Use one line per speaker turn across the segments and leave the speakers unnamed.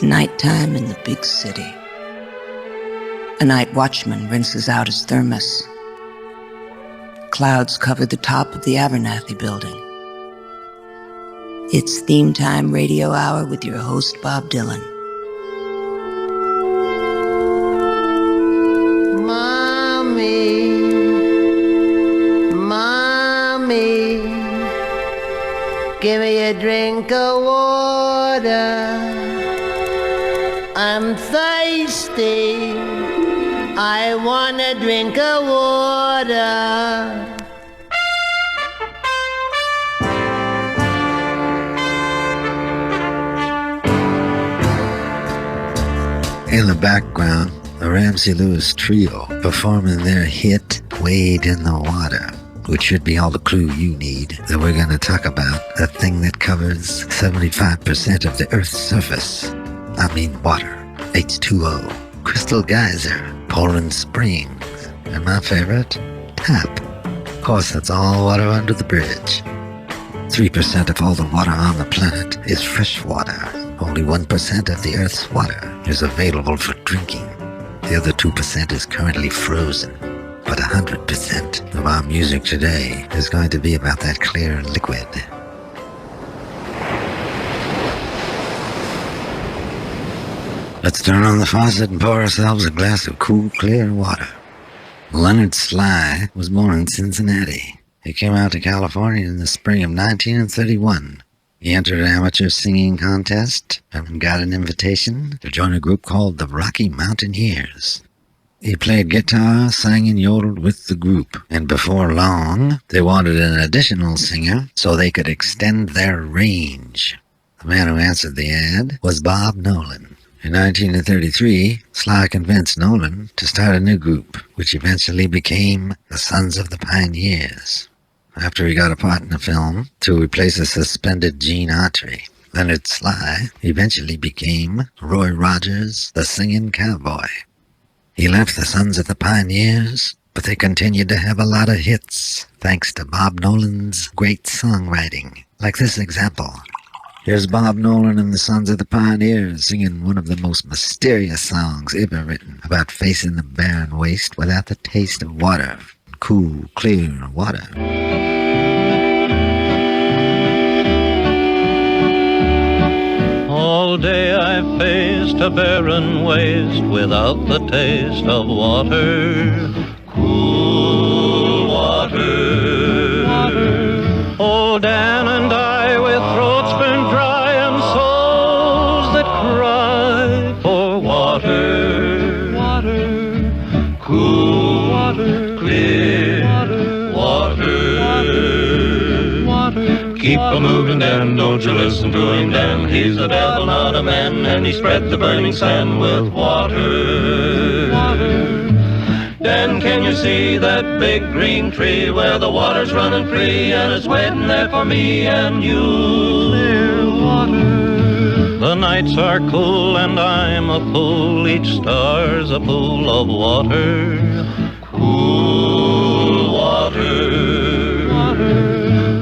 nighttime in the big city. A night watchman rinses out his thermos. Clouds cover the top of the Abernathy building. It's Theme Time Radio Hour with your host, Bob Dylan.
Mommy, give me a drink of water. I'm thirsty. I want a drink of water.
In the background, the Ramsey Lewis Trio performing their hit, Wade in the Water, which should be all the clue you need that we're going to talk about, the thing that covers 75% of the Earth's surface. I mean water, H2O, Crystal Geyser, Poland Springs, and my favorite, tap. Of course, that's all water under the bridge. 3% of all the water on the planet is fresh water. Only 1% of the Earth's water is available for drinking. The other 2% is currently frozen. But 100% of our music today is going to be about that clear liquid. Let's turn on the faucet and pour ourselves a glass of cool, clear water. Leonard Sly was born in Cincinnati. He came out to California in the spring of 1931. He entered an amateur singing contest and got an invitation to join a group called the Rocky Mountaineers. He played guitar, sang and yodeled with the group, and before long, they wanted an additional singer so they could extend their range. The man who answered the ad was Bob Nolan. In 1933, Sly convinced Nolan to start a new group, which eventually became the Sons of the Pioneers. After he got a part in the film to replace a suspended Gene Autry, Leonard Sly eventually became Roy Rogers, the Singing Cowboy. He left the Sons of the Pioneers, but they continued to have a lot of hits, thanks to Bob Nolan's great songwriting, like this example. Here's Bob Nolan and the Sons of the Pioneers singing one of the most mysterious songs ever written about facing the barren waste without the taste of water. Cool, clear water.
All day I faced a barren waste without the taste of water. Cool water. Water. Oh, Dan and I with throats burnt dry and souls that cry for water. Water. Cool water. Clear water. Keep a moving, Dan, don't you listen to him, Dan. He's the devil, not a man, and he spread the burning sand with water. Dan, can you see that big green tree where the water's running free and it's waiting there for me and you? Clear water. The nights are cool and I'm a fool, each star's a pool of water. Cool water.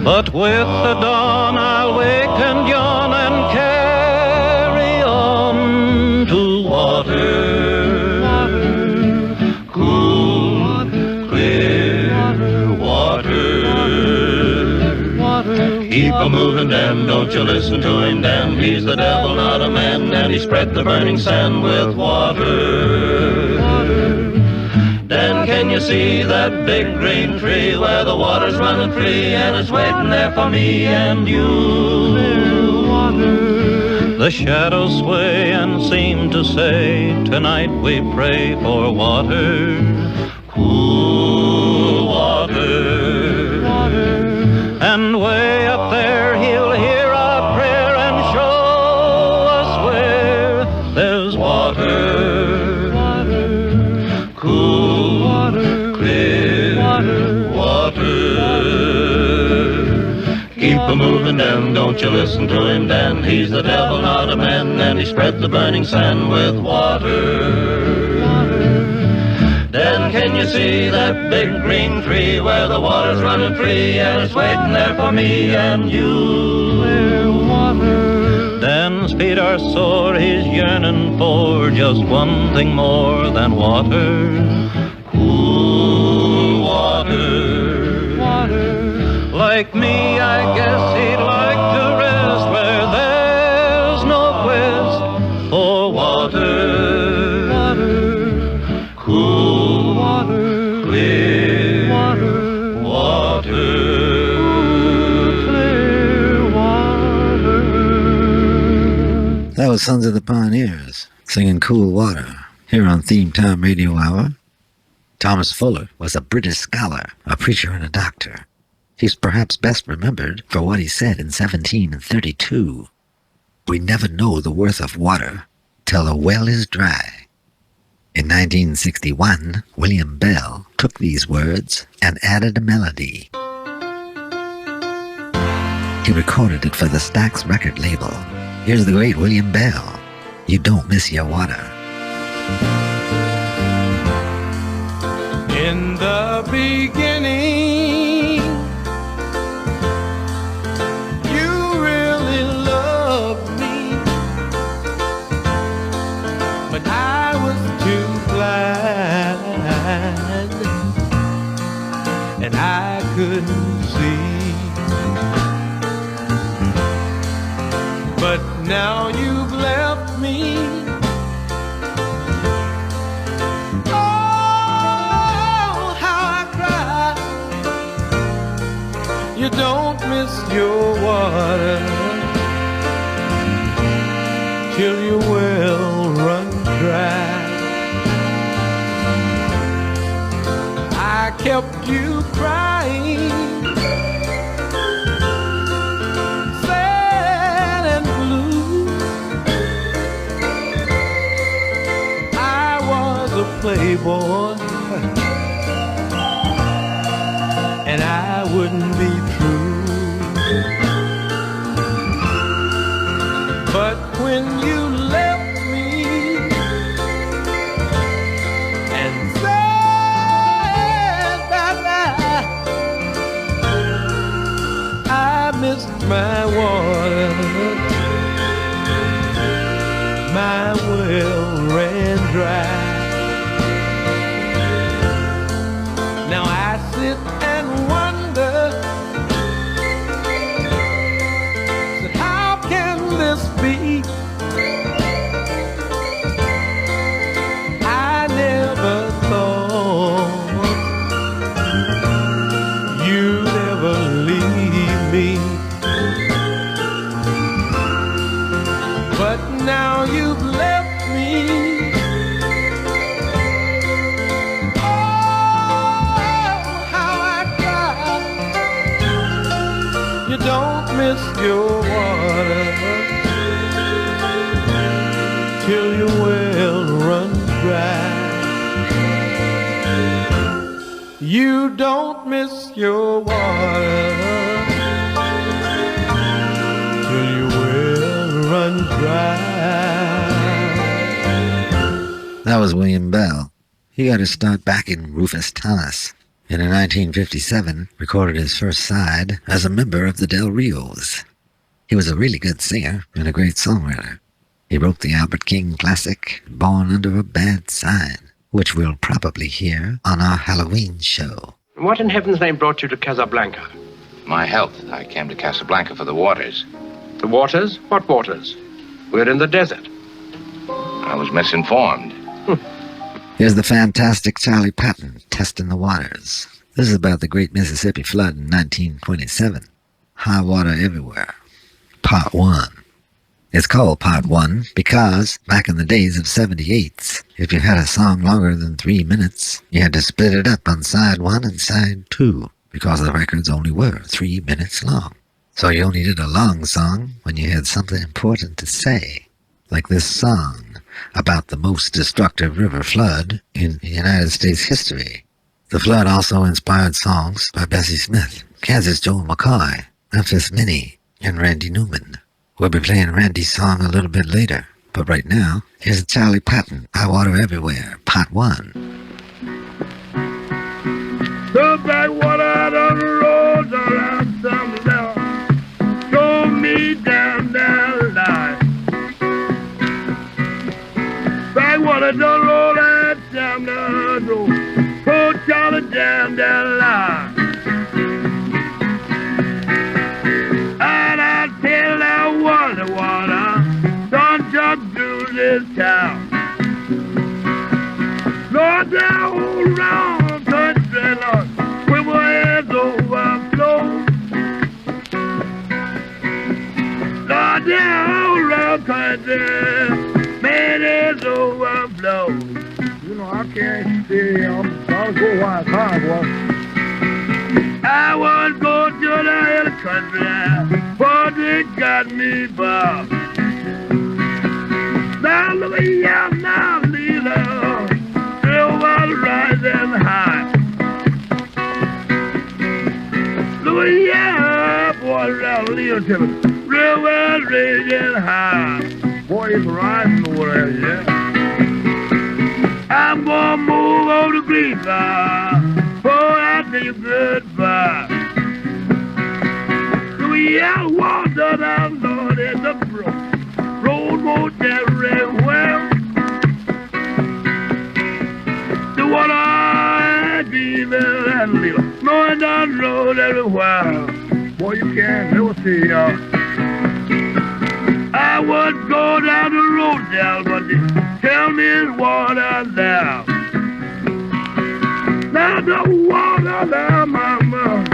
But with the dawn I'll wake and yawn and carry on to water. Cool, clear water. Keep a moving, Dan, don't you listen to him, Dan. He's the devil, not a man, and he spread the burning sand with water. Dan, can you see that big green tree where the water's running free and it's waiting there for me and you? Clear water. The shadows sway and seem to say, tonight we pray for water. Cool water. And way up there he'll hear our prayer and show us where there's water. Cool water, clear water. Keep a moving, Dan, don't you listen to him, Dan. He's the devil, not a man, and he spread the burning sand with water. Dan, can you see that big green tree where the water's running free and it's waiting there for me and you? Clear water. Dan, man's feet are sore, he's yearning for just one thing more than water. Cool water. Water. Like me, I guess he'd like to rest where there's no quest for water. Water. Cool water. Clear water. Water.
That was Sons of the Pioneers singing Cool Water here on Theme Time Radio Hour. Thomas Fuller was a British scholar, a preacher and a doctor. He's perhaps best remembered for what he said in 1732. We never know the worth of water till the well is dry. In 1961, William Bell took these words and added a melody. He recorded it for the Stax record label. Here's the great William Bell. You don't miss your water.
In the beginning, you really loved me, but I was too blind, and I couldn't see. But now you've left me. Oh, how I cry. You don't miss your water till your well runs dry. I kept you crying, playboy, and I wouldn't be true. But when you left me and said bye-bye, I missed my water. My well ran dry. Now I sit and wonder, how can this be? I never thought you'd ever leave me, but now you've left me. Don't miss your water till your well runs dry. You don't miss your water till your well runs dry.
That was William Bell. He got his start back in Rufus Thomas. And in 1957, recorded his first side as a member of the Del Rios. He was a really good singer and a great songwriter. He wrote the Albert King classic, Born Under a Bad Sign, which we'll probably hear on our Halloween show.
What in heaven's name brought you to Casablanca?
My health. I came to Casablanca for the waters.
The waters? What waters? We're in the desert.
I was misinformed.
Here's the fantastic Charlie Patton, Testing the Waters. This is about the Great Mississippi Flood in 1927. High Water Everywhere, Part 1. It's called Part 1 because, back in the days of 78s, if you had a song longer than 3 minutes, you had to split it up on side 1 and side 2, because the records only were 3 minutes long. So you only did a long song when you had something important to say, like this song about the most destructive river flood in United States history. The flood also inspired songs by Bessie Smith, Kansas Joe McCoy, Memphis Minnie, and Randy Newman. We'll be playing Randy's song a little bit later, but right now, here's Charlie Patton, High Water Everywhere, Part 1.
The backwater out on the roads around some level. Throw me down the line. water done roll that down the road. Poor Charlie down that line. And I tell that water, don't jump through this town. Lord, that whole round country, Lord, with my heads overflow. Lord, that whole round country, man, it's overflow. You know, I can't stay on the go while it's hard, boy. I was going to the hill country, but it got me by. Now look at you now, Lila, it was rising high. Look at you, boy, around Lila, it was raging high. Boy, it's rising over there, yeah. I'm gonna move over to Greenville. Oh, I tell you goodbye. We are water down, Lord, in the brook. Road won't everywhere. The water, demon, and little. Going down the road everywhere. Boy, you can't never see, y'all. I would go down the road there, but they tell me it's water there. Now the water there, mama,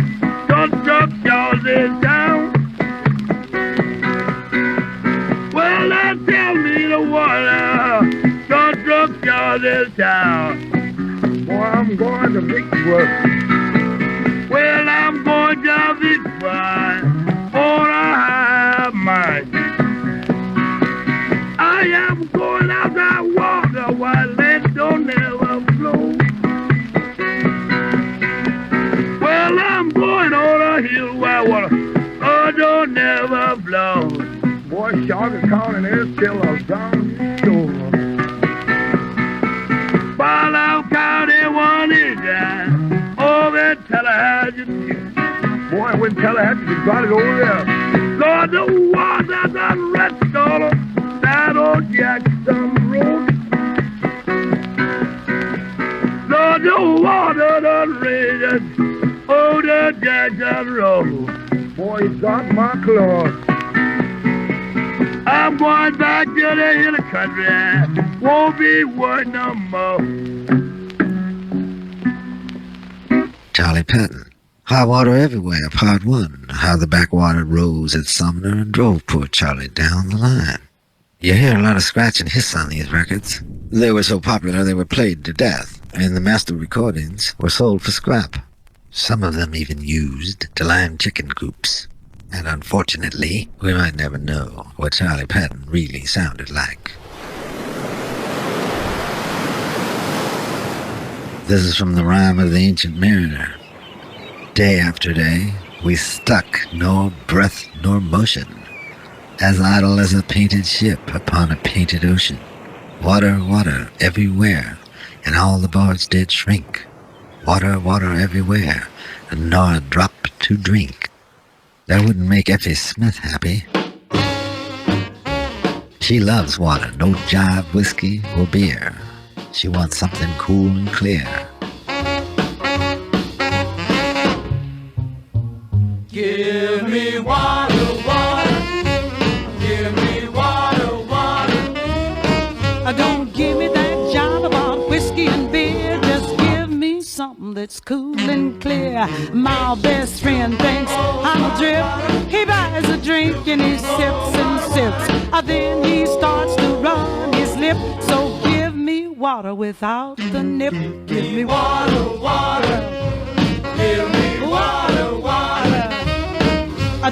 don't drop yours is down. Well, they tell me the water, don't drop yours is down. Boy, I'm going to Vicksburg. Well, I'm going to Vicksburg, for I have mine. I am going out that water while it don't ever flow. Well, I'm going on a hill where water don't ever flow. Boy, Charlotte County is still a down shore. Barlow County one is down over in Tallahassee. Boy, when Tallahassee, you got it over there. Lord, the water done rest all over that old Jackson Road. Lord, the water done raging over the Jackson Road. Boy, you got my clothes. I'm going back to the hill country. Won't be worth no more.
Charlie Patton. High Water Everywhere, Part 1. How the backwater rose at Sumner and drove poor Charlie down the line. You hear a lot of scratch and hiss on these records. They were so popular they were played to death, and the master recordings were sold for scrap. Some of them even used to line chicken coops. And unfortunately, we might never know what Charlie Patton really sounded like. This is from the rhyme of the Ancient Mariner. Day after day, we stuck, nor breath nor motion, as idle as a painted ship upon a painted ocean. Water, water, everywhere, and all the boards did shrink. Water, water, everywhere, and nor a drop to drink. That wouldn't make Effie Smith happy. She loves water, no jive whiskey or beer. She wants something cool and clear.
Give me water, water. Give me water, water. Don't give me that jive about whiskey and beer. Just give me something that's cool and clear. My best friend thinks I'm a drip. He buys a drink and he sips and sips. Then he starts to run his lip. So give me water without the nip. Give me water, water. Give me water, water.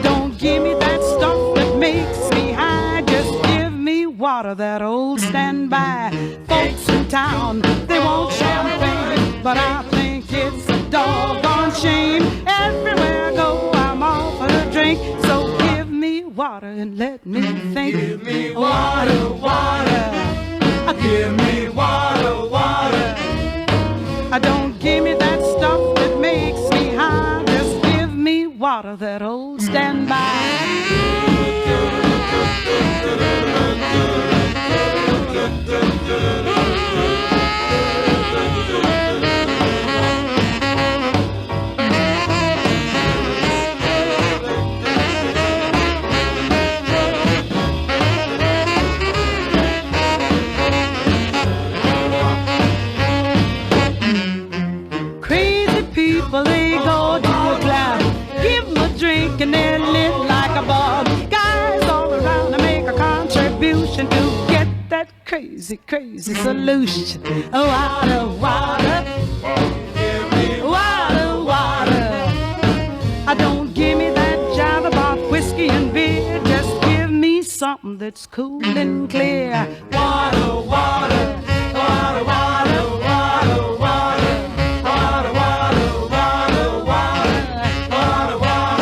Don't give me that stuff that makes me high. Just give me water, that old standby. Folks in town, they want champagne, but I think it's a doggone shame. Everywhere I go, I'm offered a drink. So give me water and let me think. Give me water, water. Give me water, water. Don't give me that stuff that makes me high. Just give me water, that old standby. crazy, crazy solution. Water, water, water, water. Don't give me that jive about whiskey and beer. Just give me something that's cool and clear. Water, water, water, water, water, water, water, water, water, water, water, water, water,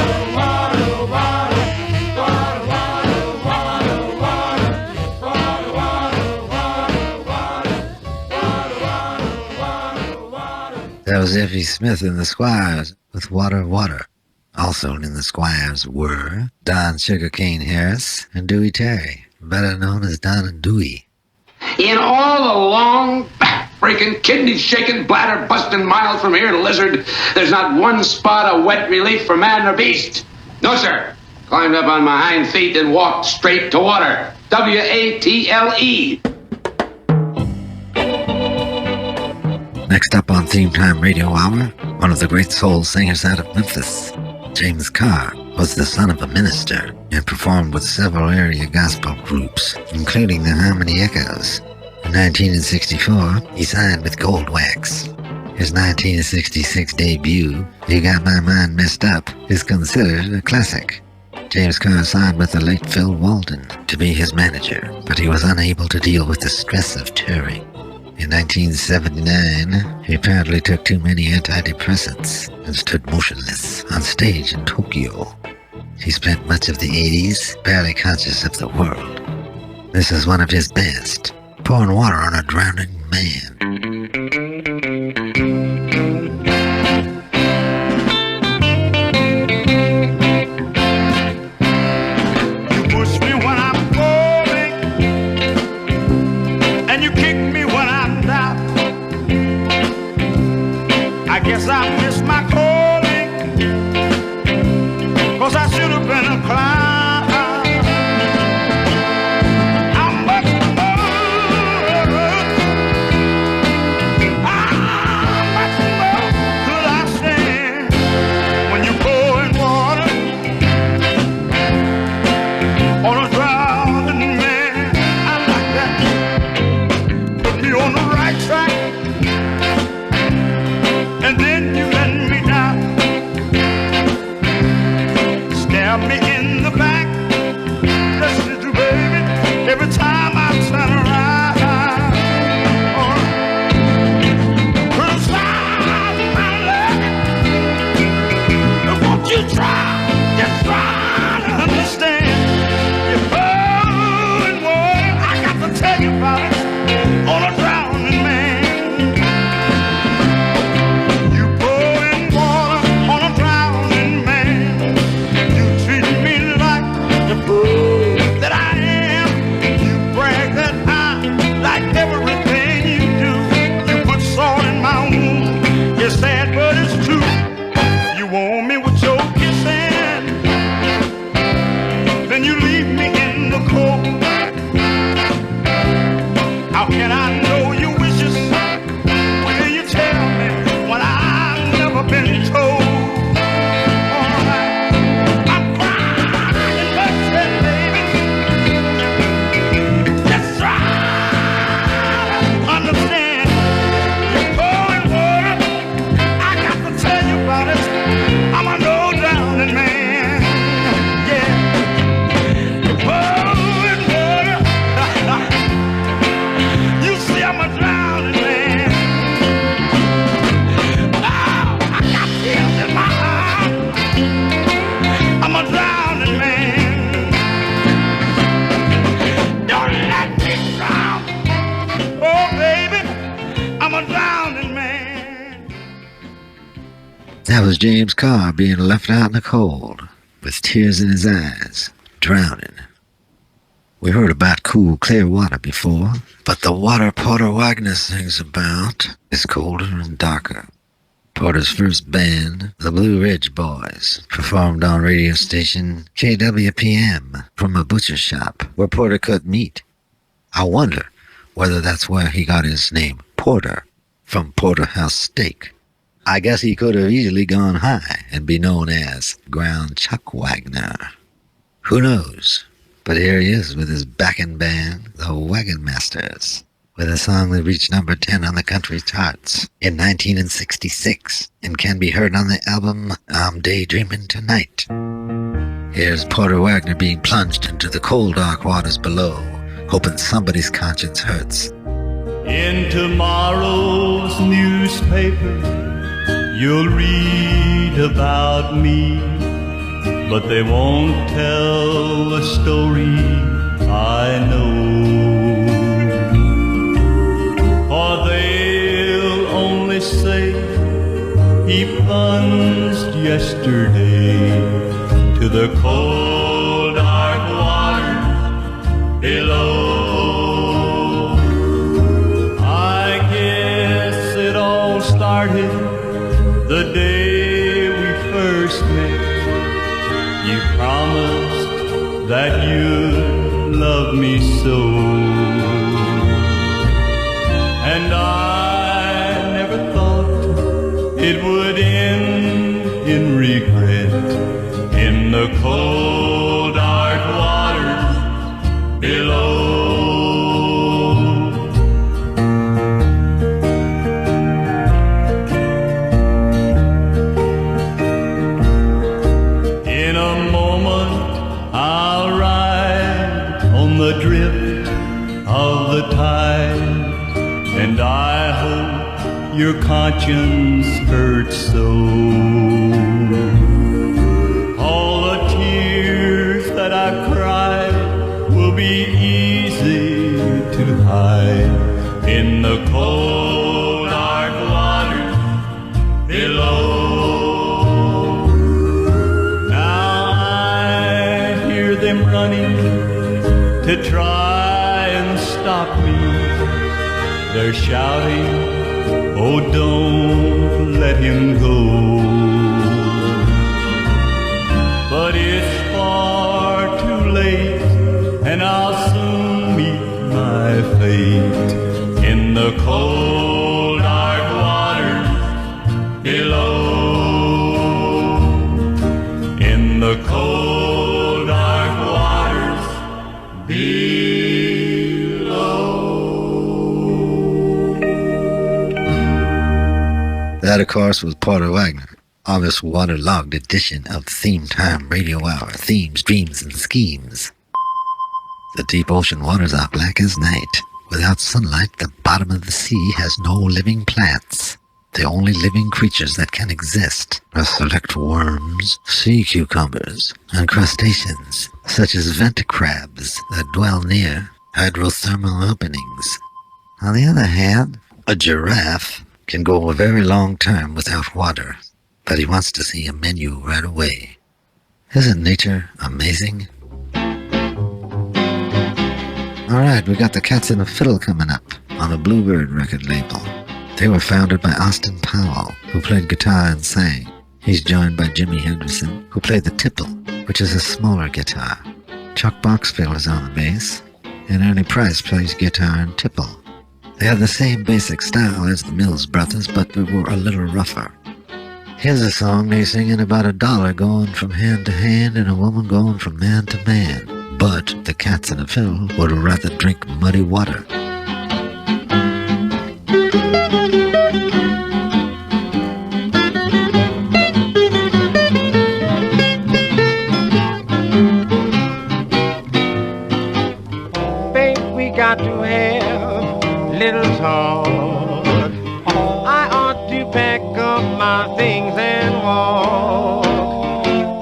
That was Effie Smith and the Squires with Water, Water. Also in the Squires were Don Sugarcane Harris and Dewey Terry, better known as Don and Dewey.
In all the long, back-breaking, kidney-shaking, bladder-busting miles from here to Lizard, there's not one spot of wet relief for man or beast. No, sir. Climbed up on my hind feet and walked straight to water. W-A-T-L-E.
Next up on Theme Time Radio Hour, one of the great soul singers out of Memphis. James Carr was the son of a minister and performed with several area gospel groups, including the Harmony Echoes. In 1964, he signed with Goldwax. His 1966 debut, You Got My Mind Messed Up, is considered a classic. James Carr signed with the late Phil Walden to be his manager, but he was unable to deal with the stress of touring. In 1979, he apparently took too many antidepressants and stood motionless on stage in Tokyo. He spent much of the 80s barely conscious of the world. This is one of his best, Pouring Water on a Drowning Man.
Guess I missed my calling, 'cause I should have been a clown. How much more could I stand when you pouring water on a drowning man? I like that. Put me on the right track, and then you let me down. Stab me in the back, listen to baby, every time I turn around. Criticize my luck, but won't you just try to understand? You're pouring water, I got to tell you about it, on a drowning man. How can I know your wishes? Will you tell me when I've never been told? Alright, I'm crying, but say, baby, just try to understand. You're pouring water, I got to tell you about it. I'm a no-drowning man. Yeah, you're pouring water. You see, I'm a drowning man. Oh, I got tears in my eyes. I'm a drowning man. Don't let me drown. Oh, baby, I'm a drowning man.
That was James Carr being left out in the cold, with tears in his eyes, drowning. We heard about cool, clear water before, but the water Porter Wagner sings about is colder and darker. Porter's first band, the Blue Ridge Boys, performed on radio station KWPM from a butcher shop where Porter cut meat. I wonder whether that's where he got his name Porter, from Porterhouse Steak. I guess he could have easily gone high and be known as Ground Chuck Wagner. Who knows? But here he is with his backing band, the Wagon Masters. with a song that reached number 10 on the country charts in 1966 and can be heard on the album I'm Daydreaming Tonight. Here's Porter Wagner being plunged into the cold, dark waters below, hoping somebody's conscience hurts.
In tomorrow's newspaper, you'll read about me, but they won't tell the story I know. For they'll only say he plunged yesterday to the cold, dark water below. I guess it all started the day we first met. You promised that you'd love me so, and I never thought it would end in regret. In the cold, dark waters below. In a moment, I'll ride on the drift of the tide, and I hope your conscience hurts so. That I cried will be easy to hide in the cold, dark waters below. Now I hear them running to try and stop me. They're shouting, oh, don't let him go. But it's far too late, and I'll soon meet my fate in the cold, dark waters below. In the cold, dark waters below.
That, of course, was Porter Wagner on this waterlogged edition of Theme Time Radio Hour, Themes, Dreams, and Schemes. The deep ocean waters are black as night. Without sunlight, the bottom of the sea has no living plants. The only living creatures that can exist are select worms, sea cucumbers, and crustaceans, such as vent crabs that dwell near hydrothermal openings. On the other hand, a giraffe can go a very long time without water, but he wants to see a menu right away. Isn't nature amazing? Alright, we got the Cats in the Fiddle coming up on the Bluebird record label. They were founded by Austin Powell, who played guitar and sang. He's joined by Jimi Henderson, who played the tipple, which is a smaller guitar. Chuck Boxfield is on the bass, and Ernie Price plays guitar and tipple. They have the same basic style as the Mills Brothers, but they were a little rougher. Here's a song they singing about $1 going from hand to hand and a woman going from man to man. But the Cats in the Fiddle would rather drink muddy water.
Babe, we got to have little talk. I ought to pack up my things and walk.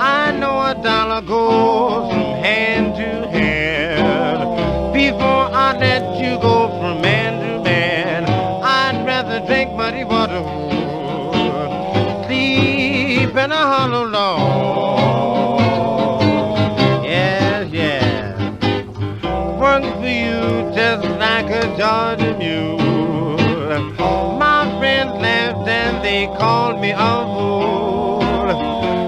I know $1 goes from hand to hand. Before I let you go from man to man, I'd rather drink muddy water, sleep in a hollow log. Yes, yes, work for you just like a Georgia mule. My friends laughed and they called me a fool.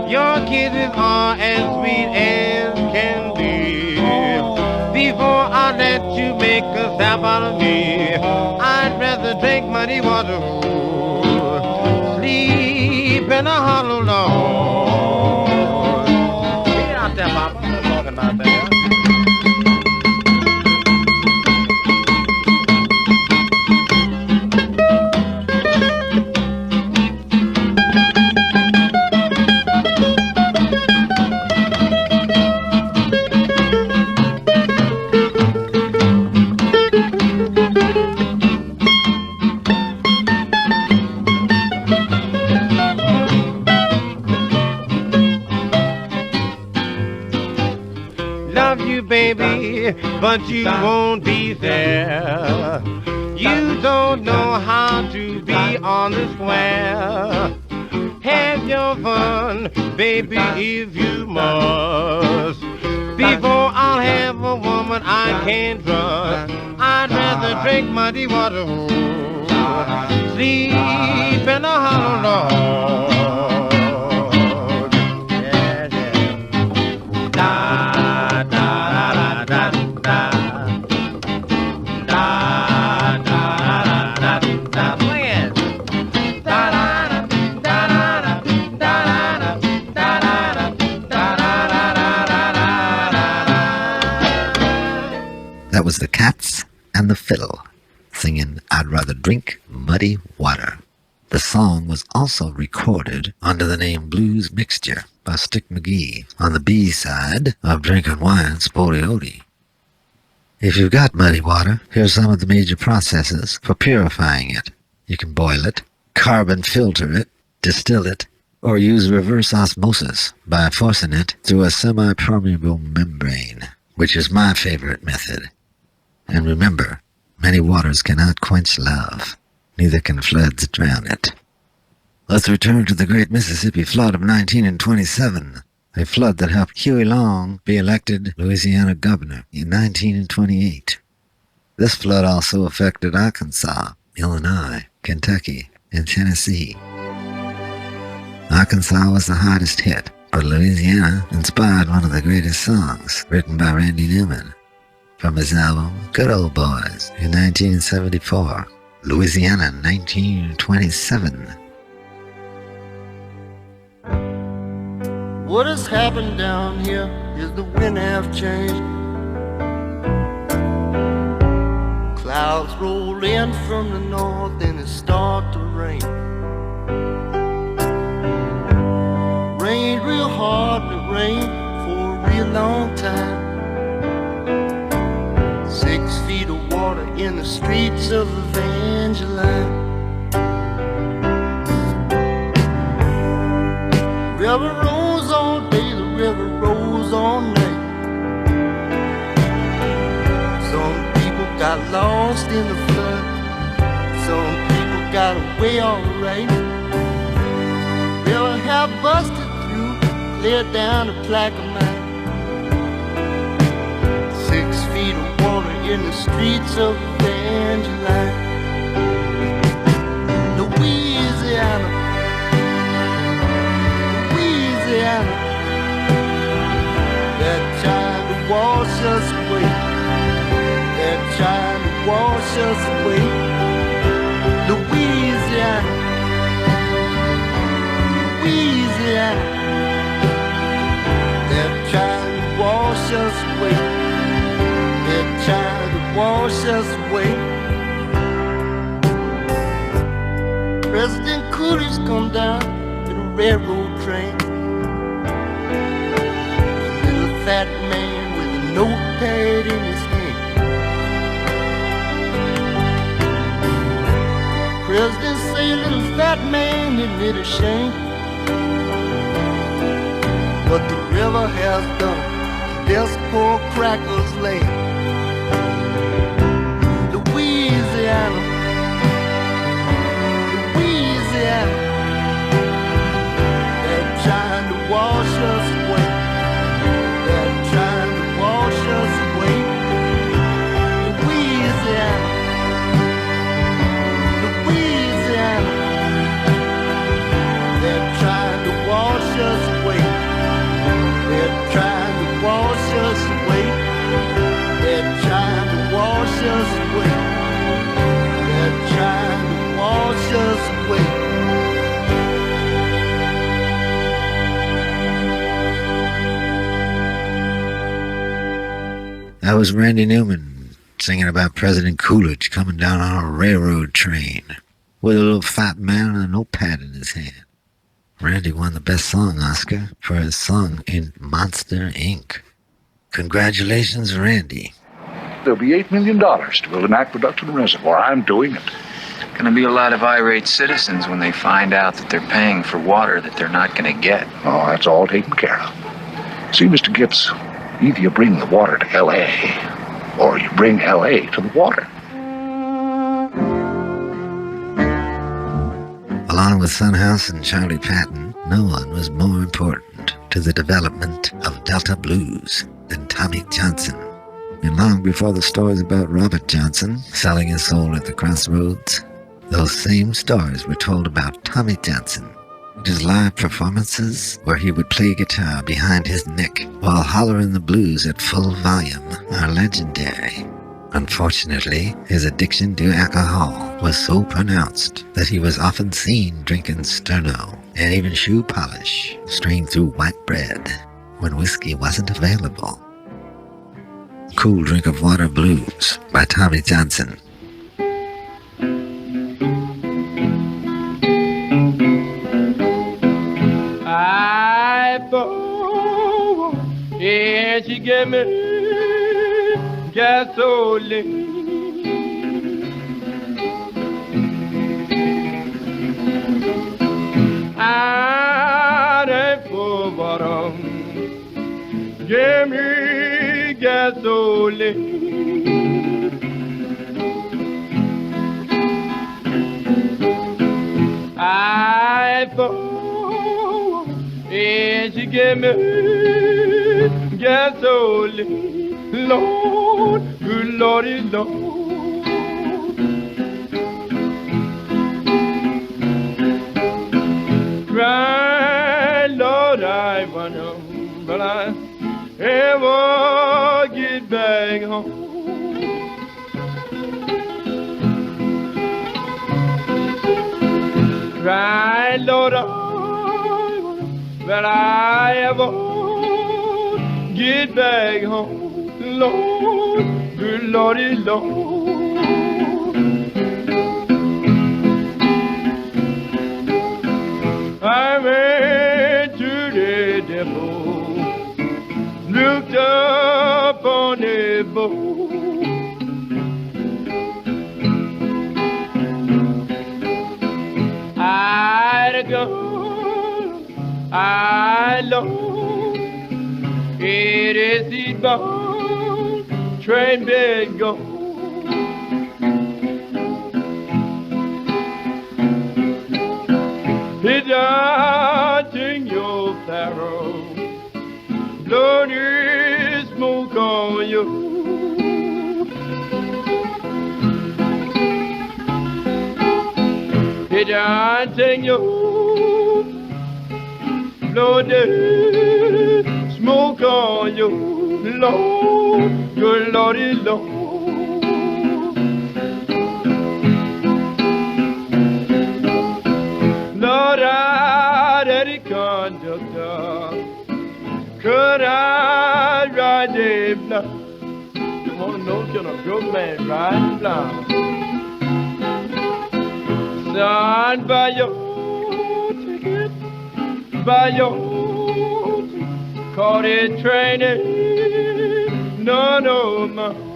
Your kisses are as sweet as can be. Before I let you make a sap out of me, I'd rather drink muddy water, sleep in a hollow log. Get out there, Papa. I'm talking about that. but you won't be there. You don't know how to be on the square. Have your fun, baby, if you must. Before I'll have a woman I can't trust, I'd rather drink muddy water, sleep in a hollow log. Yeah, yeah. Da da da da da. Da da da da da. Play it. Da da da da da da da da.
That was the Cats and the Fiddle singing I'd Rather Drink Muddy Water. The song was also recorded under the name Blues Mixture by Stick McGee on the B-side of Drinking Wine Spotty. If you've got muddy water, here's some of the major processes for purifying it. You can boil it, carbon filter it, distill it, or use reverse osmosis by forcing it through a semi-permeable membrane, which is my favorite method. And remember, many waters cannot quench love, neither can floods drown it. Let's return to the Great Mississippi Flood of 1927, a flood that helped Huey Long be elected Louisiana governor in 1928. This flood also affected Arkansas, Illinois, Kentucky, and Tennessee. Arkansas was the hardest hit, but Louisiana inspired one of the greatest songs written by Randy Newman from his album Good Old Boys in 1974, Louisiana 1927.
What has happened down here is the wind have changed. Clouds roll in from the north and it start to rain. Rained real hard and it rained for a real long time. 6 feet of water in the streets of Evangeline. River rolls all day, the river rolls all night. Some people got lost in the flood, some people got away alright. River have busted through, cleared down the Plaquemine. 6 feet of water in the streets of Evangeline. Louisiana, Louisiana, they're trying to wash us away. They're trying to wash us away. Louisiana, Louisiana, they're trying to wash us away. They're trying to wash us away. President Coolidge come down in a railroad train. A little fat man with a notepad in his hand. President say, little fat man, admit a shame. What the river has done to this poor cracker's land. Louisiana, Louisiana, they're trying to wash us away. They're trying to wash us away. Louisiana, Louisiana, they're trying to wash us away. They're trying to wash us away. They're trying to wash us away. They're trying to wash us away.
That was Randy Newman singing about President Coolidge coming down on a railroad train with a little fat man and a notepad in his hand. Randy won the Best Song Oscar for his song in Monster, Inc. Congratulations, Randy.
There'll be $8 million to build an aqueduct and reservoir. I'm doing it.
Going to be a lot of irate citizens when they find out that they're paying for water that they're not going to get.
Oh, that's all taken care of. See, Mr. Gibbs, either you bring the water to L.A. or you bring LA to the water.
Along with Son House and Charlie Patton, no one was more important to the development of Delta blues than Tommy Johnson. And long before the stories about Robert Johnson selling his soul at the crossroads, those same stories were told about Tommy Johnson. His live performances, where he would play guitar behind his neck while hollering the blues at full volume, are legendary. Unfortunately, his addiction to alcohol was so pronounced that he was often seen drinking Sterno and even shoe polish strained through white bread when whiskey wasn't available. Cool Drink of Water Blues by Tommy Johnson.
I thought, yeah, she gave me gasoline. I didn't for bottom, give me gasoline. I thought, yeah, she gave me gasoline. Lord, good Lordy, Lord. Cry, Lord, I wonder, will I ever get back home? Cry, Lord, I wonder, will I ever get back home? Lord, good Lordy, Lord. I went to the depot, looked up on the boat. I'd gone, I lost, it is the bound train been gone. It's in your barrel, bloody smoke on you. It's in your bloody smoke on you, Lord, good Lordy, Lord. Lord, I daddy conductor, could I ride the block? You wanna know, can a good man ride blind? Son, buy your ticket, buy your ticket, caught it training, none of mine.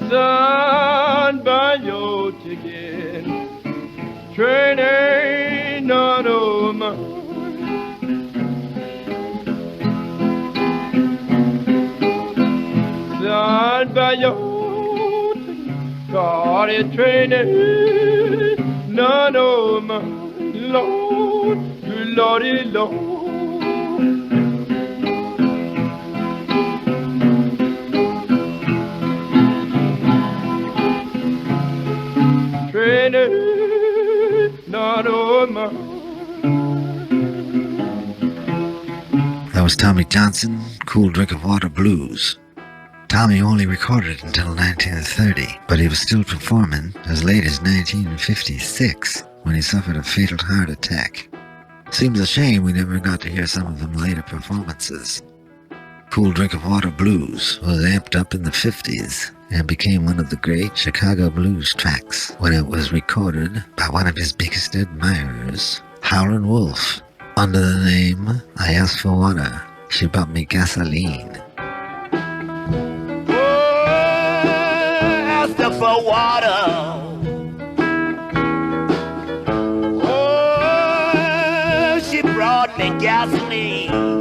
Son, buy your ticket, train ain't none of mine. Son, buy your ticket, caught it train ain't none of mine. Lord, good Lordy, Lord.
That was Tommy Johnson, Cool Drink of Water Blues. Tommy only recorded until 1930, but he was still performing as late as 1956 when he suffered a fatal heart attack. Seems a shame we never got to hear some of them later performances. Cool Drink of Water Blues was amped up in the 50s and became one of the great Chicago blues tracks when it was recorded by one of his biggest admirers, Howlin' Wolf, under the name I Asked for Water, She Bought Me Gasoline.
Asked her for water. Oh, she brought me gasoline.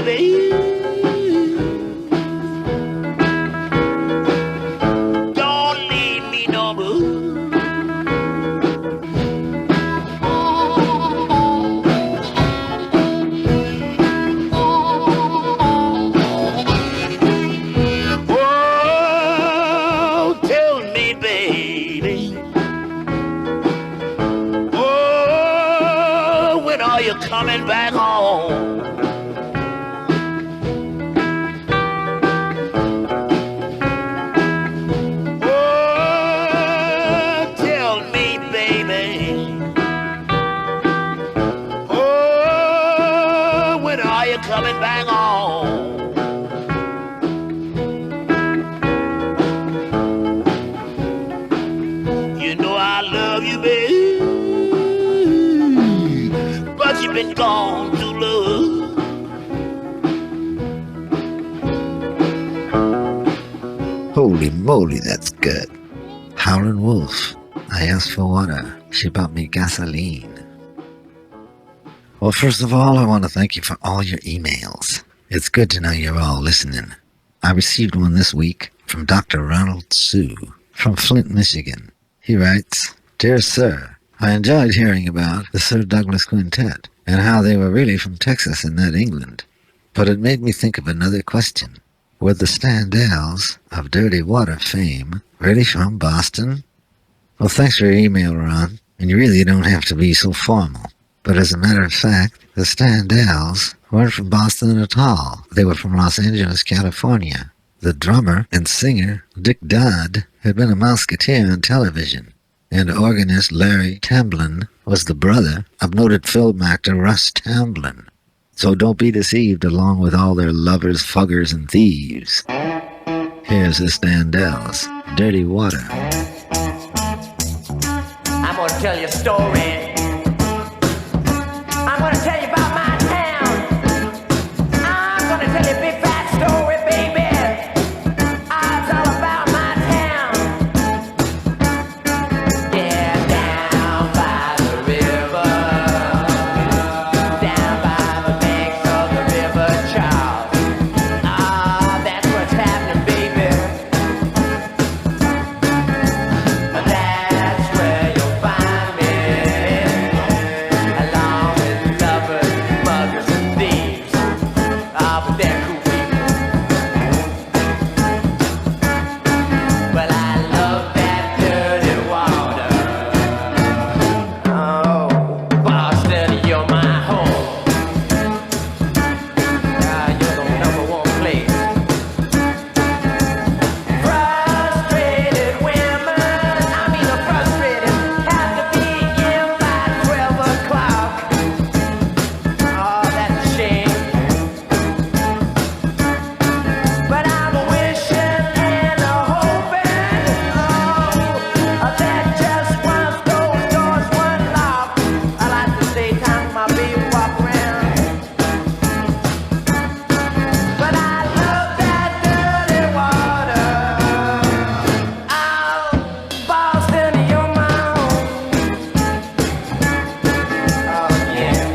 baby. Don't leave me no more. Oh, tell me, baby. Oh, when are you coming back home? Oh, tell me, baby. Oh, when are you coming back home? You know I love you, baby, but you've been gone too long.
Holy moly, that's good. Howlin' Wolf. I asked for water. She bought me gasoline. Well, first of all, I want to thank you for all your emails. It's good to know you're all listening. I received one this week from Dr. Ronald Sue from Flint, Michigan. He writes, Dear Sir, I enjoyed hearing about the Sir Douglas Quintet and how they were really from Texas and not England. But it made me think of another question. Were the Standells of Dirty Water fame really from Boston? Well, thanks for your email, Ron, and you really don't have to be so formal. But as a matter of fact, the Standells weren't from Boston at all. They were from Los Angeles, California. The drummer and singer, Dick Dodd, had been a Mouseketeer on television, and organist Larry Tamblyn was the brother of noted film actor Russ Tamblyn. So don't be deceived along with all their lovers, fuggers, and thieves. Here's the Standells, Dirty Water.
I'm gonna tell you a story. I'm gonna tell you about my town. I'm gonna tell you a big fat story, baby. It's all about my town. Yeah, down by the river, down by the banks of the river Charles. That's what's happening, baby. That's where you'll find me, along with lovers, muggers, and thieves. But they're cool people. Well, I love that dirty water. Oh, Boston, you're my home. You're the number one place. Frustrated women, the frustrated have to be in by 12 o'clock. Oh, that's a shame. But I'm wishing and hoping, that just once those doors were locked. I like to stay time for my baby walk around. But I love that dirty water. Oh, Boston, you're my home. Oh, yeah.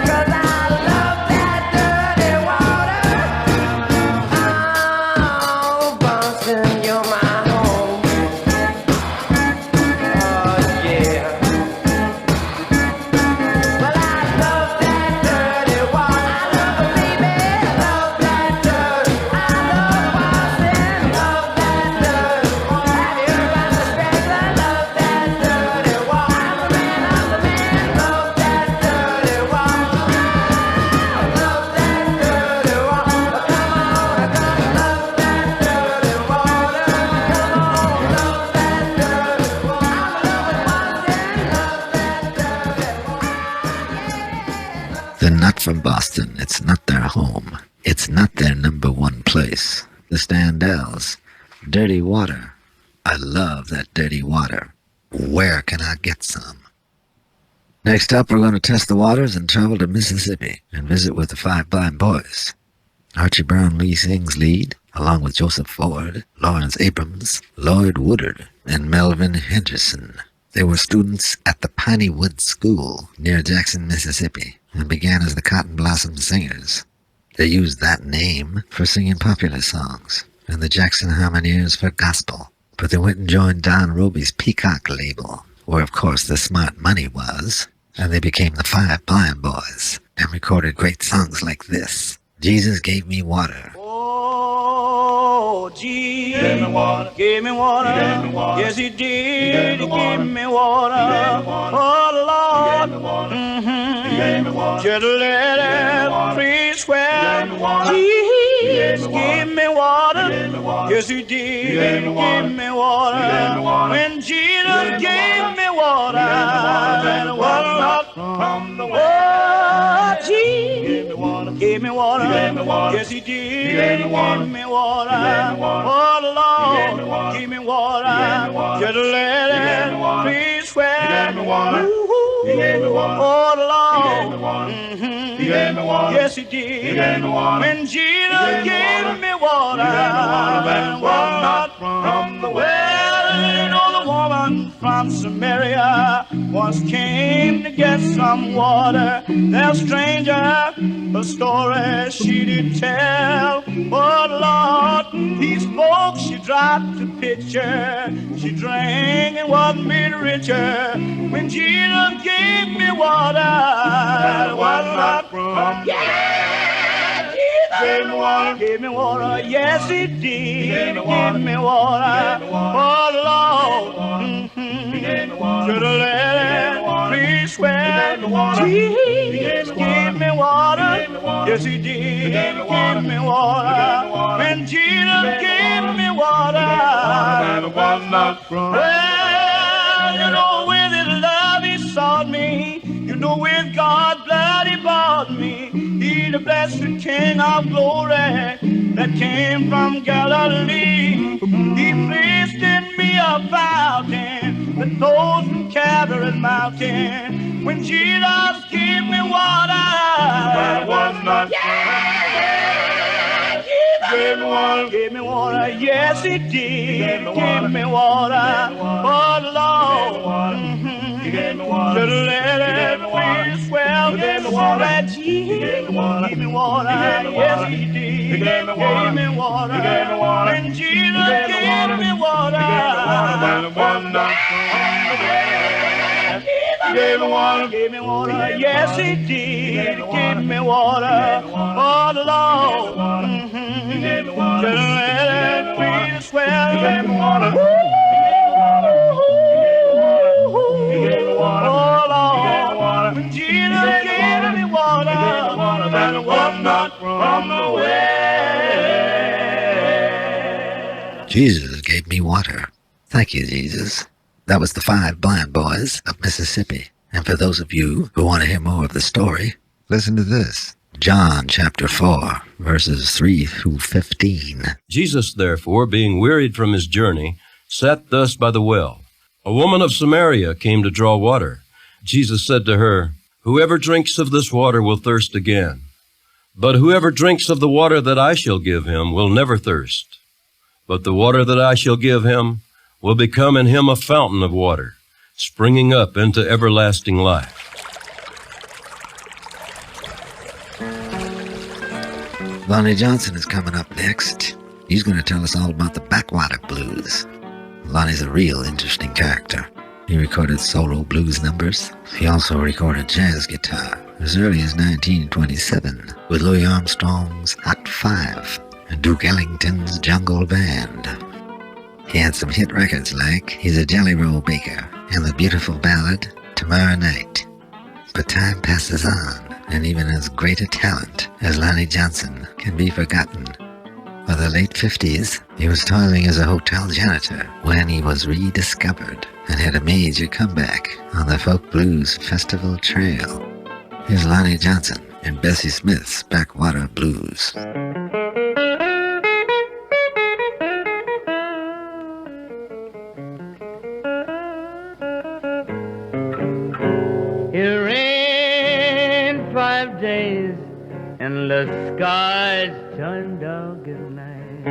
Cause I love that dirty water. Oh, Boston, you're my home. Oh, yeah. Well, I love that dirty water. I love it, baby. I love that dirty. I love Boston. Love that dirty water. Have you heard about the Stags? I love that dirty water. I'm the man. Love that dirty water. Love that dirty water. Come on, come love that dirty water. Come on, love that dirty water. I'm loving Boston. Love that dirty water.
They're not from Boston. It's not their home. It's not their number Voice, the Standells, Dirty Water. I love that dirty water. Where can I get some? Next up, we're going to test the waters and travel to Mississippi and visit with the Five Blind Boys. Archie Brownlee sings lead, along with Joseph Ford, Lawrence Abrams, Lloyd Woodard, and Melvin Henderson. They were students at the Piney Woods School near Jackson, Mississippi, and began as the Cotton Blossom Singers. They used that name for singing popular songs, and the Jackson Harmoniers for gospel. But they went and joined Don Roby's Peacock label, where of course the smart money was, and they became the Five Blind Boys, and recorded great songs like this. Jesus Gave Me Water.
Oh, Jesus gave me water. Yes, he did. He gave me water. Oh, Lord. Just let it free swear. Jesus gave me water. Yes, he did. He gave me water. When Jesus gave me water, it was not from the world. Oh, Jesus gave me water. Yes, he did. He gave me water. Oh, Lord, give me water. Just let it please swear. Oh, Lord, yes, he did. When Jesus gave me water, it was not from the well. You know, the woman from Samaria once came to get some water. That stranger, a story she did tell. But Lord, he spoke, she dropped the pitcher. She drank and was made richer. When Jesus gave me water, it was not from gave me water, yes he did. Give me water, oh Lord, should have let it please swear. Jesus gave me water, yes he did. Give me water, when Jesus gave me water, it was not from. Well, you know, with his love he sought me. You know, with God's blood he bought me. He the blessed King of glory that came from Galilee. He placed in me a fountain that flows from Calvary's mountain. When Jesus gave me water, it was not gave me water, yes he did. Give me water, but Lord, should let it please swell. Give me water, Jesus. Give me water, yes he did. Gave me water, when Jesus gave me water, gave me water, yes he did. Give me water, oh Lord, just let it please swell. Give me water, oh Lord, when Jesus gave me water, that was not from the well.
Jesus gave me water. Thank you, Jesus. That was the Five Blind Boys of Mississippi. And for those of you who want to hear more of the story, listen to this. John chapter 4, verses 3 through 15.
Jesus, therefore, being wearied from his journey, sat thus by the well. A woman of Samaria came to draw water. Jesus said to her, Whoever drinks of this water will thirst again. But whoever drinks of the water that I shall give him will never thirst. But the water that I shall give him will become in him a fountain of water, springing up into everlasting life.
Lonnie Johnson is coming up next. He's going to tell us all about the backwater blues. Lonnie's a real interesting character. He recorded solo blues numbers. He also recorded jazz guitar as early as 1927 with Louis Armstrong's Hot Five and Duke Ellington's Jungle Band. He had some hit records like He's a Jelly Roll Baker and the beautiful ballad Tomorrow Night. But time passes on, and even as great a talent as Lonnie Johnson can be forgotten. By the late 50s, he was toiling as a hotel janitor when he was rediscovered and had a major comeback on the Folk Blues Festival Trail. Here's Lonnie Johnson and Bessie Smith's Backwater Blues.
skies turn dark at night.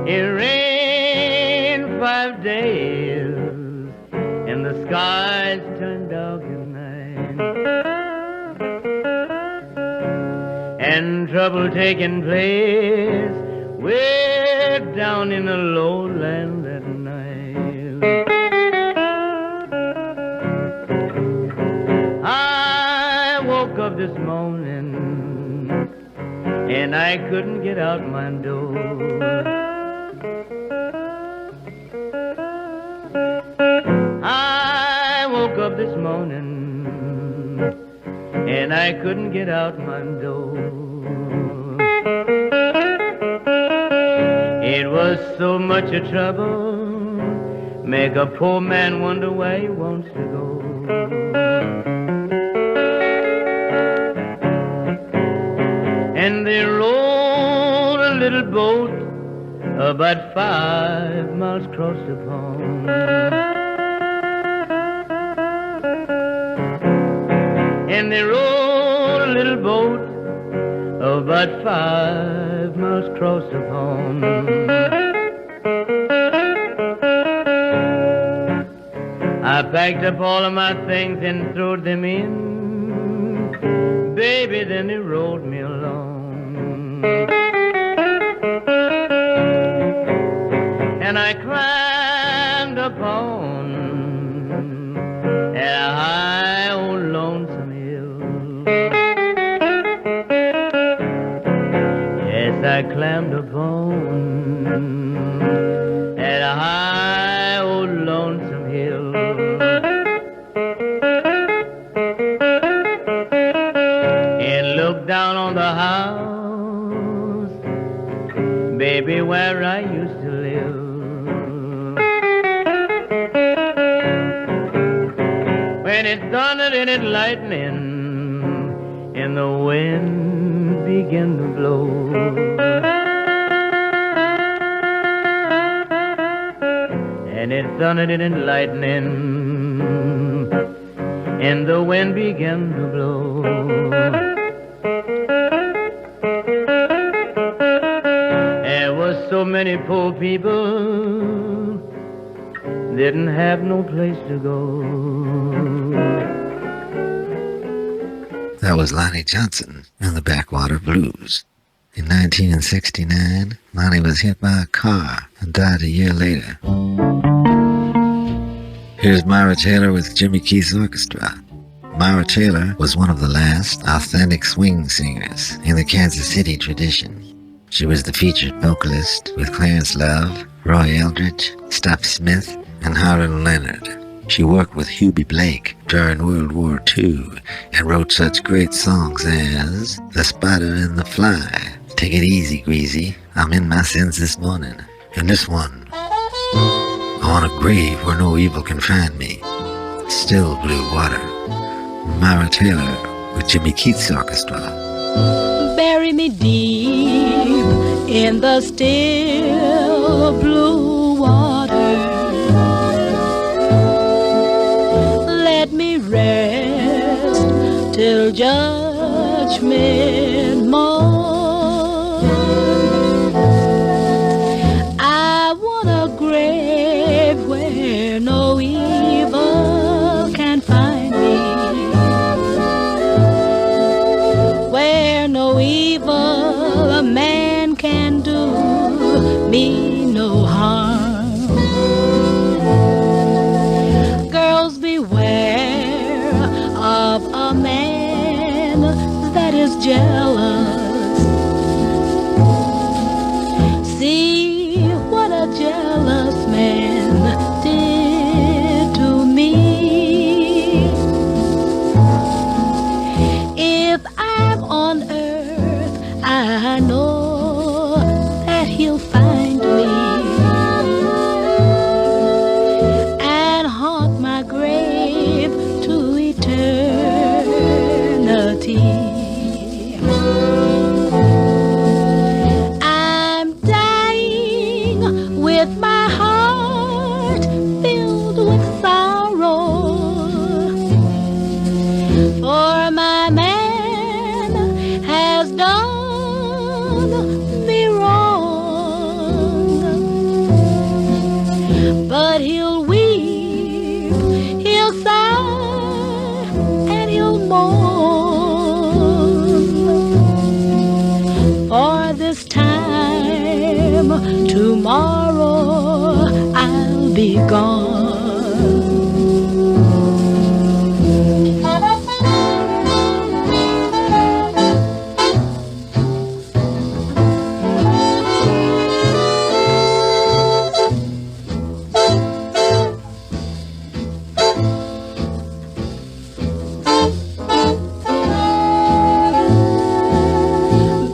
It rained 5 days, and the skies turn dark at night. And trouble taking place way down in the lowland at night. I woke up this morning and I couldn't get out my door. I woke up this morning and I couldn't get out my door. It was so much a trouble, make a poor man wonder where he wants to go. And they rowed a little boat about 5 miles across the pond. And they rowed a little boat about 5 miles across the pond. I packed up all of my things and threw them in. Baby, then they rowed me along. And I climbed upon a high old lonesome hill. Yes, I climbed upon a high old lonesome hill. And looked down on the house, baby, where I used to live. When it thundered and it lightning, and the wind began to blow. And it thundered and it lightning, and the wind began to blow. There was so many poor people didn't have no place to go.
That was Lonnie Johnson and the Backwater Blues. In 1969, Lonnie was hit by a car and died a year later. Here's Myra Taylor with Jimmy Keith's orchestra. Myra Taylor was one of the last authentic swing singers in the Kansas City tradition. She was the featured vocalist with Clarence Love, Roy Eldridge, Stuff Smith, and Harold Leonard. She worked with Hubie Blake during World War II and wrote such great songs as The Spider and the Fly, Take It Easy, Greasy, I'm in My Sins This Morning, and this one, On a Grave Where No Evil Can Find Me, Still Blue Water. Myra Taylor with Jimmy Keith's orchestra.
Bury me deep in the still blue water. Let me rest till judgment morn. I want a grave where no evil can find me, where no evil a man can do me no harm. Girls, beware of a man that is jealous. See what a jealous man did to me. If I'm on earth, I know that he'll find me and haunt my grave to eternity. I'm dying with my heart filled with sorrow, for done me wrong. But he'll weep, he'll sigh, and he'll mourn. For this time tomorrow I'll be gone.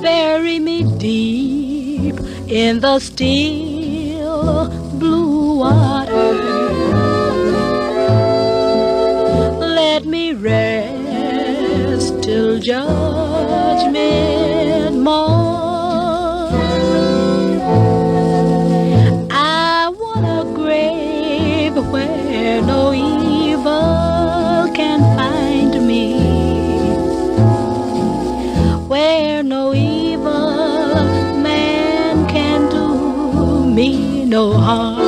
Bury me deep in the still blue water. Let me rest till judgment morn. I want a grave where no evil can find me, where no evil man can do me no harm.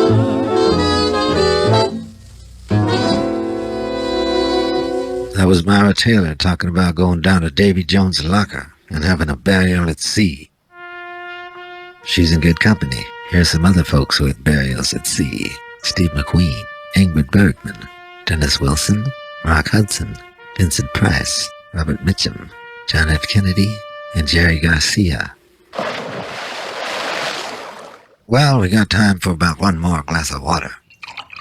That was Myra Taylor talking about going down to Davy Jones' locker and having a burial at sea. She's in good company. Here's some other folks who had burials at sea. Steve McQueen, Ingrid Bergman, Dennis Wilson, Rock Hudson, Vincent Price, Robert Mitchum, John F. Kennedy, and Jerry Garcia. Well, we got time for about one more glass of water.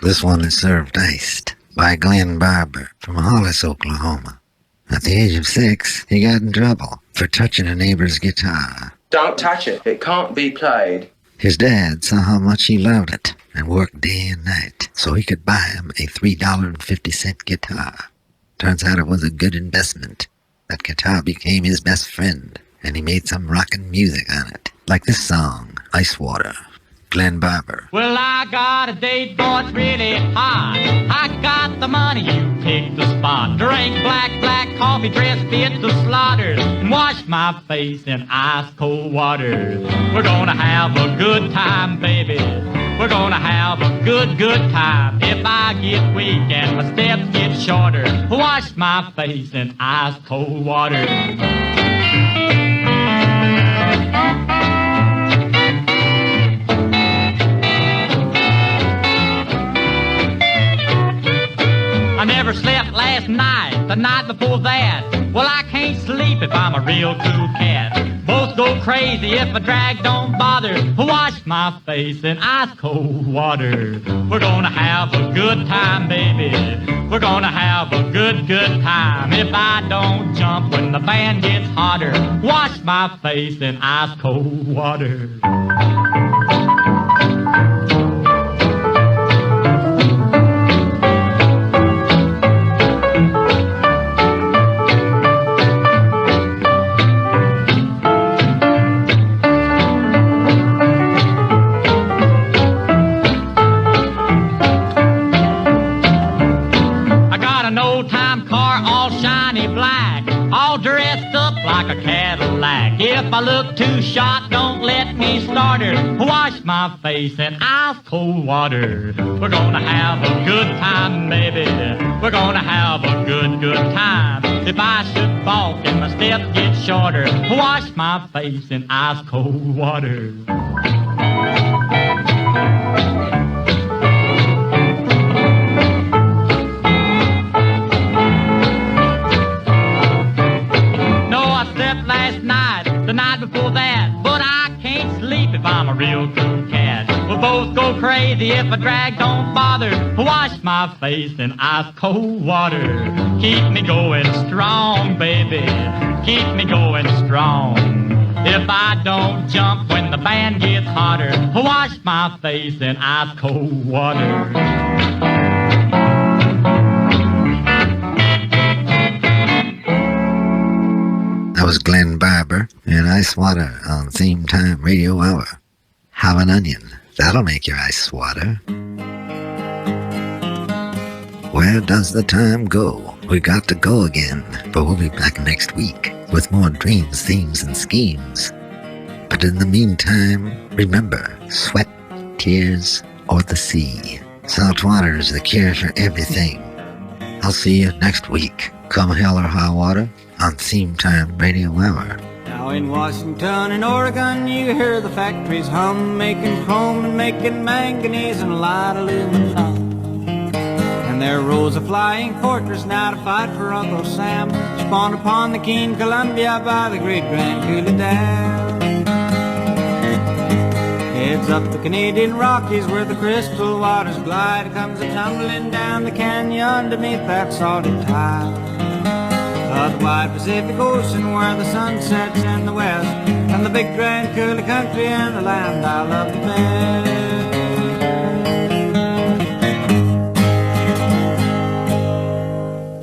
This one is served iced by Glenn Barber from Hollis, Oklahoma. At the age of 6, he got in trouble for touching a neighbor's guitar.
Don't touch it. It can't be played.
His dad saw how much he loved it and worked day and night so he could buy him a $3.50 guitar. Turns out it was a good investment. That guitar became his best friend, and he made some rockin' music on it, like this song, Ice Water. Glenn Barber.
Well, I got a date, boy, it's really hot. I got the money, you pick the spot. Drink black coffee, dress fit to slaughter, and wash my face in ice cold water. We're gonna have a good time, baby. We're gonna have a good time. If I get weak and my steps get shorter, wash my face in ice cold water. I never slept last night, the night before that. Well, I can't sleep if I'm a real cool cat. Both go crazy if a drag don't bother. Wash my face in ice cold water. We're gonna have a good time, baby. We're gonna have a good time. If I don't jump when the band gets hotter, wash my face in ice cold water. A Cadillac. If I look too shot, don't let me start her. Wash my face in ice cold water. We're gonna have a good time, baby. We're gonna have a good time. If I should balk and my steps get shorter, wash my face in ice cold water. The night before that, but I can't sleep if I'm a real cool cat. We'll both go crazy if a drag don't bother. Wash my face in ice cold water. Keep me going strong, baby. Keep me going strong. If I don't jump when the band gets hotter, wash my face in ice cold water.
That was Glenn Barber and Ice Water on Theme Time Radio Hour. Have an onion. That'll make your ice water. Where does the time go? We got to go again, but we'll be back next week with more dreams, themes, and schemes. But in the meantime, remember, sweat, tears, or the sea. Salt water is the cure for everything. I'll see you next week, come hell or high water, on Theme Time Radio Hour.
Now in Washington and Oregon, you hear the factories hum, making chrome and making manganese and a lot of aluminum. And there rose a flying fortress now to fight for Uncle Sam, spawned upon the keen Columbia by the great Grand Coulee Dam. Heads up the Canadian Rockies where the crystal waters glide, comes a-tumbling down the canyon beneath that salty tide of the wide Pacific Ocean where the sun sets in the west, and the big Grand Coulee country and the land I love the best.